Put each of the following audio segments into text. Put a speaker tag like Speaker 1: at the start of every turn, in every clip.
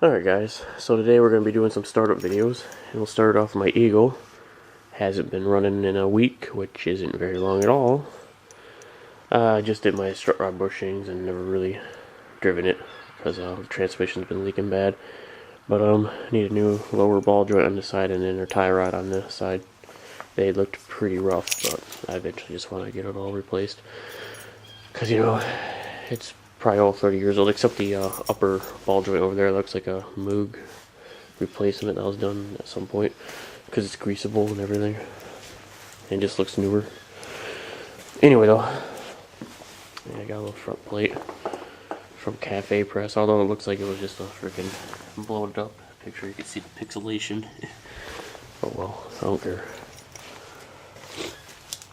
Speaker 1: Alright guys, so today we're going to be doing some startup videos, and we'll start off with my Eagle. Hasn't been running in a week, which isn't very long at all. I just did my strut rod bushings and never really driven it, because the transmission's been leaking bad. But need a new lower ball joint on the side and inner tie rod on the side. They looked pretty rough, but I eventually just want to get it all replaced. Because, you know, it's probably all 30 years old, except the upper ball joint over there looks like a Moog replacement that was done at some point, because it's greasable and everything, and it just looks newer. Anyway though, yeah, I got a little front plate from Cafe Press, although it looks like it was just a freaking blown up picture. You can see the pixelation. Oh well, I don't care.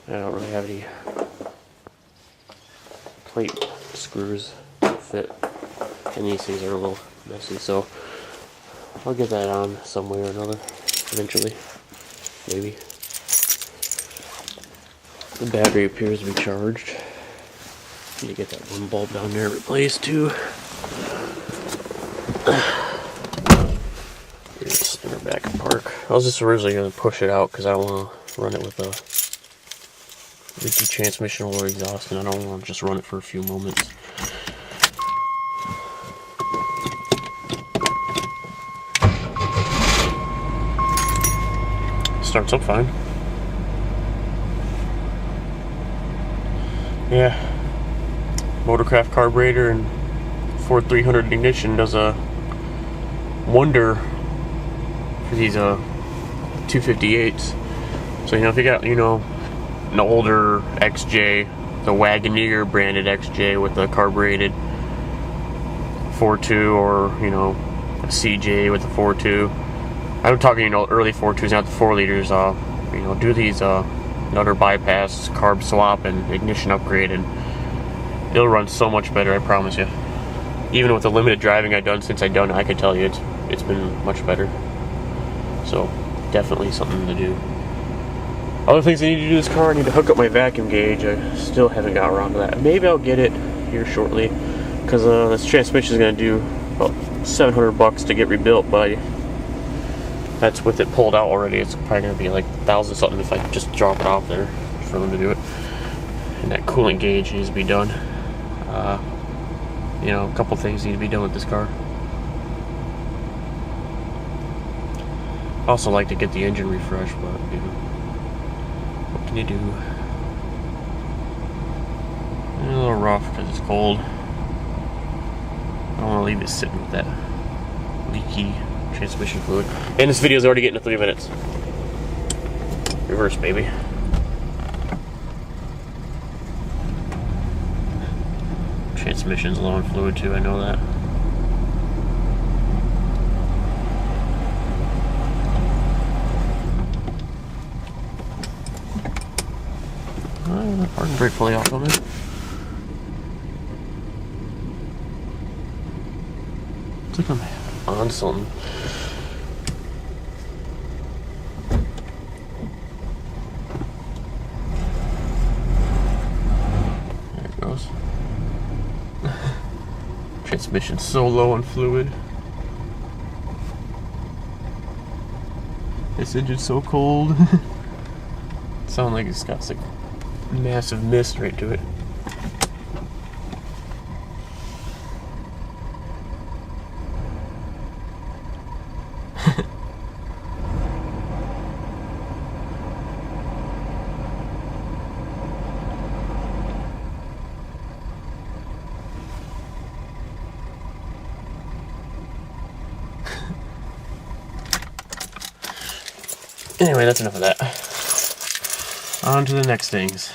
Speaker 1: I don't really have any plate screws that fit, and these things are a little messy, so I'll get that on some way or another eventually, maybe. The battery appears to be charged. Need to get that one bulb down there replaced too. Just in our back park. I was just originally going to push it out because I don't want to run it with a leaky transmission or exhaust, and I don't want to just run it for a few moments. Starts up fine. Yeah, Motorcraft carburetor and Ford 300 ignition does a wonder for these 258s. So, you know, if you got, you know, an older XJ, the Wagoneer branded XJ with a carbureted 4.2, or, you know, a CJ with a 4.2. I'm talking, you know, early 4.2s, not the 4 liters. You know, do these nutter bypass, carb swap, and ignition upgrade, and it'll run so much better, I promise you. Even with the limited driving I've done since I've done it, I can tell you it's been much better. So, definitely something to do. Other things I need to do to this car, I need to hook up my vacuum gauge. I still haven't got around to that. Maybe I'll get it here shortly, because this transmission is going to do about $700 to get rebuilt, but that's with it pulled out already. It's probably going to be like $1,000 something if I just drop it off there for them to do it. And that coolant gauge needs to be done. You know, a couple things need to be done with this car. I also like to get the engine refreshed, but you know, what can you do? A little rough because it's cold. I don't want to leave it sitting with that leaky transmission fluid. And this video is already getting to 3 minutes. Reverse, baby. Transmission's low in fluid too, I know that. The parking brake fully off on it. It's like I'm on something. There it goes. Transmission's so low on fluid. This engine's so cold. It sounds like it's got like massive mist right to it. Anyway, that's enough of that. On to the next things.